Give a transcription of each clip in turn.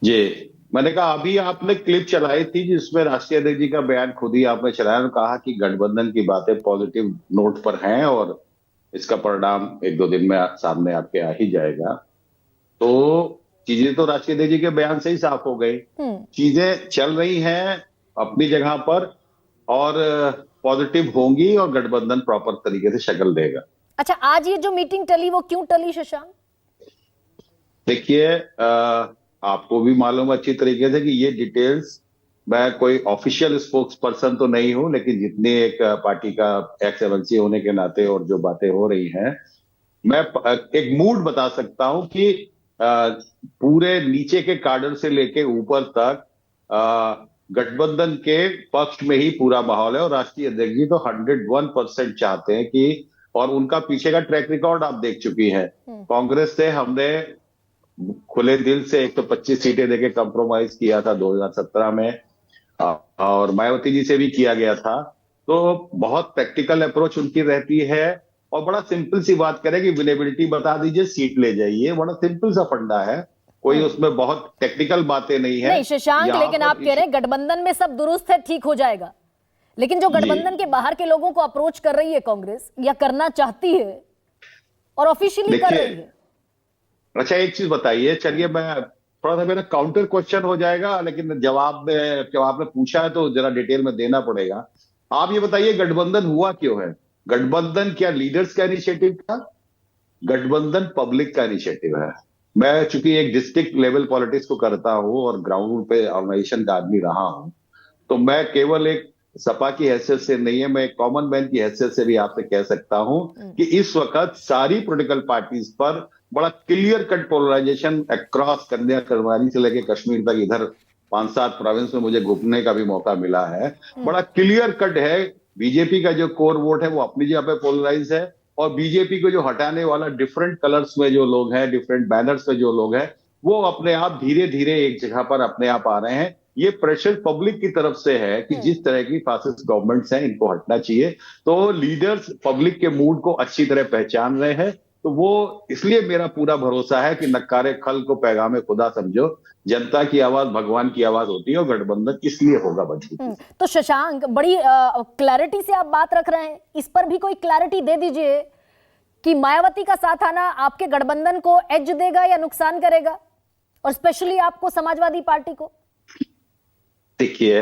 जी, मैंने कहा अभी आपने क्लिप चलाई थी जिसमें राष्ट्रीय अध्यक्ष जी का बयान खुद ही आपने चलाया और कहा कि गठबंधन की बातें पॉजिटिव नोट पर हैं और इसका परिणाम एक दो दिन में सामने आपके आ ही जाएगा। तो चीजें तो राष्ट्रीय अध्यक्ष जी के बयान से ही साफ हो गई। हम्म। चीजें चल रही हैं अपनी जगह पर और पॉजिटिव होंगी और गठबंधन प्रॉपर तरीके से शक्ल देगा। अच्छा, आज ये जो मीटिंग टली वो क्यों टली शशांक? देखिए, आपको भी मालूम अच्छी तरीके से कि ये डिटेल्स, मैं कोई ऑफिशियल स्पोक्स पर्सन तो नहीं हूं, लेकिन जितनी एक पार्टी का एक्स एमएलसी होने के नाते और जो बातें हो रही हैं, मैं एक मूड बता सकता हूं कि अ, पूरे नीचे के कार्डर से लेके ऊपर तक गठबंधन के पक्ष में ही पूरा माहौल है और राष्ट्रीय अध्यक्ष जी तो 101% चाहते हैं कि, और उनका पीछे का ट्रैक रिकॉर्ड आप देख चुकी हैं। हम्म। कांग्रेस से हमने खुले दिल से 125 सीटें देके कंप्रोमाइज किया था 2017 में, और मायावती जी से भी किया गया था। तो बहुत प्रैक्टिकल अप्रोच उनकी रहती है और बड़ा सिंपल सी बात करें कि विनेबिलिटी बता दीजिए, सीट ले जाइए, बड़ा सिंपल सा फंडा है। कोई हम्म। उसमें बहुत टेक्निकल बातें नहीं है नहीं शशांक, यहां लेकिन पर आप कह रहे हैं गठबंधन में सब दुरुस्त है, ठीक हो जाएगा। लेकिन जो जी। गठबंधन के बाहर के लोगों को अप्रोच कर रही है कांग्रेस, या करना चाहती है और ऑफिशियली कर देखिए, रही है। अच्छा एक चीज बताइए, चलिए मैं थोड़ा सा, मेरा काउंटर क्वेश्चन हो जाएगा लेकिन जब आपने पूछा है तो जरा डिटेल में देना पड़ेगा। आप ये बताइए गठबंधन हुआ क्यों है? गठबंधन क्या लीडर्स का इनिशिएटिव था? गठबंधन पब्लिक का इनिशिएटिव है। मैं चूंकि एक डिस्ट्रिक्ट लेवल पॉलिटिक्स को करता हूं और ग्राउंड पे ऑर्गेनाइजेशन का आदमी रहा हूं, तो मैं केवल एक सपा की हैसियत से नहीं है, मैं एक कॉमन मैन की हैसियत से भी आपसे कह सकता हूं हम्म। कि इस वक्त सारी पॉलिटिकल पार्टीज पर बड़ा clear cut polarization across Kanyakumari से लेकर कश्मीर तक, इधर 5-7 प्रोविंस में मुझे घूमने का भी मौका मिला है। हम्म। बड़ा क्लियर कट है। बीजेपी का जो कोर वोट है वो अपनी जगह पे पोलराइज है, और बीजेपी को जो हटाने वाला डिफरेंट कलर्स में जो लोग हैं, डिफरेंट बैनर्स में जो लोग हैं, वो अपने आप धीरे धीरे एक जगह पर अपने आप आ रहे हैं। ये प्रेशर पब्लिक की तरफ से है कि हम्म। जिस तरह की फासिस्ट गवर्नमेंट्स हैं इनको हटना चाहिए। तो लीडर्स पब्लिक के मूड को अच्छी तरह पहचान रहे हैं। तो वो, इसलिए मेरा पूरा भरोसा है कि नक्कारे खल को पैगामे खुदा समझो, जनता की आवाज भगवान की आवाज होती है और गठबंधन इसलिए होगा मजबूती से। तो शशांक, बड़ी क्लैरिटी से आप बात रख रहे हैं, इस पर भी कोई क्लैरिटी दे दीजिए कि मायावती का साथ आना आपके गठबंधन को एज देगा या नुकसान करेगा, और स्पेशली आपको, समाजवादी पार्टी को। देखिए,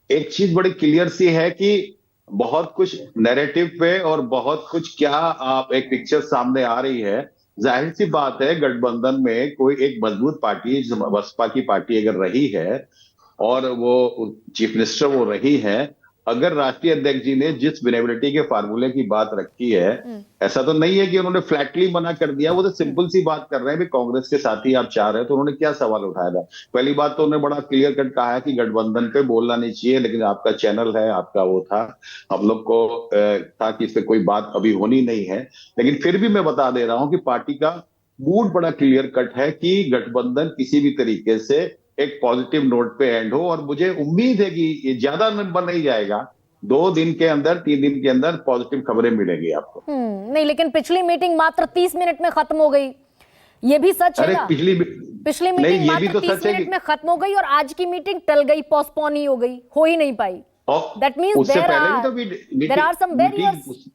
एक चीज बड़ी क्लियर सी है कि बहुत कुछ नैरेटिव पे और बहुत कुछ क्या आप एक पिक्चर सामने आ रही है। जाहिर सी बात है, गठबंधन में कोई एक मजबूत पार्टी, बसपा की पार्टी अगर रही है और वो चीफ मिनिस्टर वो रही है, अगर राष्ट्रीय अध्यक्ष जी ने जिस विनेबिलिटी के फार्मूले की बात रखी है, हम्म। ऐसा तो नहीं है कि उन्होंने फ्लैटली मना कर दिया। वो तो हम्म। सिंपल सी बात कर रहे हैं कि कांग्रेस के साथ ही आप चाह रहे हैं, तो उन्होंने क्या सवाल उठाया था? पहली बात तो उन्होंने बड़ा क्लियर कट कहा है कि गठबंधन पे बोलना नहीं चाहिए, लेकिन आपका चैनल है, आपका वो था, हम लोग को था कि इस पे कोई बात अभी होनी नहीं है। लेकिन फिर भी मैं बता दे रहा हूं कि पार्टी का मूड बड़ा क्लियर कट है कि गठबंधन किसी भी तरीके से एक पॉजिटिव नोट पे एंड हो, और मुझे उम्मीद है कि ये ज्यादा नंबर नहीं जाएगा। 2 दिन के अंदर, 3 दिन के अंदर पॉजिटिव खबरें मिलेंगी आपको। नहीं, लेकिन पिछली मीटिंग मात्र 30 मिनट में खत्म हो गई, ये भी सच है अरे ना? पिछली, पिछली नहीं मीटिंग ये भी मात्र तो 30 सच है कि, मिनट में खत्म हो गई और आज की मीटिंग टल गई, पोस्टपोन ही हो गई, हो ही नहीं पाई। और दैट मीन्स उससे पहले भी तो there meeting are some meeting barriers.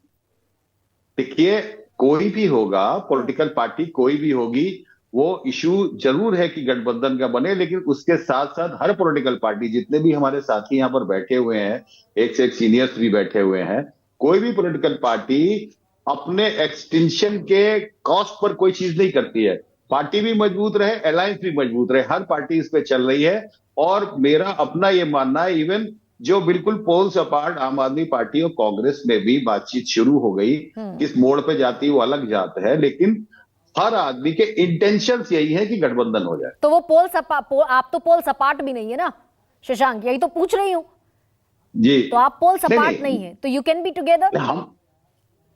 देखिए, कोई भी होगा, हम्म। पॉलिटिकल पार्टी कोई भी होगी, वो इशू जरूर है कि गठबंधन का बने, लेकिन उसके साथ साथ हर पॉलिटिकल पार्टी, जितने भी हमारे साथी यहाँ पर बैठे हुए हैं, एक से एक सीनियर्स भी बैठे हुए हैं, कोई भी पॉलिटिकल पार्टी अपने एक्सटेंशन के कॉस्ट पर कोई चीज नहीं करती है। पार्टी भी मजबूत रहे, अलायंस भी मजबूत रहे, हर पार्टी इस पे चल रही है। और मेरा अपना ये मानना है, इवन जो बिल्कुल पोल्स अपार्ट आम आदमी पार्टी और कांग्रेस में भी बातचीत शुरू हो गई, हम्म। किस मोड़ पे जाती है वो अलग जात है, लेकिन हर आदमी के इंटेंशंस यही है कि गठबंधन हो जाए। तो वो आप तो पोल सपाट भी नहीं है ना शशांक, यही तो पूछ रही हूं। जी। तो आप पोल नहीं सपाट नहीं नहीं, है तो यू कैन बी टुगेदर। हम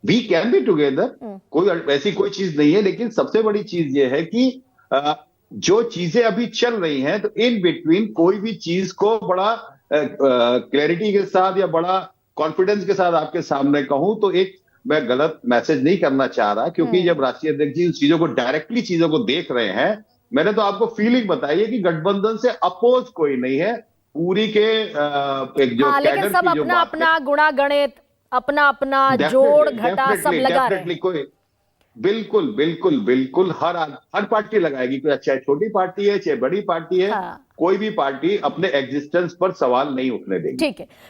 वी कैन बी टुगेदर, कोई ऐसी कोई चीज नहीं है, लेकिन सबसे बड़ी चीज ये है कि जो चीजें अभी चल रही हैं, तो इन बिटवीन कोई भी चीज को बड़ा क्लैरिटी के साथ या बड़ा कॉन्फिडेंस के साथ आपके सामने कहूं तो एक, मैं गलत मैसेज नहीं करना चाह रहा, क्योंकि जब राष्ट्रीय अध्यक्ष जी उन चीजों को डायरेक्टली चीजों को देख रहे हैं, मैंने तो आपको फीलिंग बताई है कि गठबंधन से अपोज कोई नहीं है। पूरी के एक जो हाँ, लेकिन कैडर सब की जो अपना बात है, अपना गुणा गणित, अपना अपना जोड़ डेफिनेटली घटा सब डेफिनेटली लगा रहे डेफिनेटली हैं। कोई, बिल्कुल बिल्कुल बिल्कुल, हर पार्टी लगाएगी, कोई चाहे छोटी पार्टी है चाहे बड़ी पार्टी है, हाँ, कोई भी पार्टी अपने एग्जिस्टेंस पर सवाल नहीं उठने देगी। ठीक है।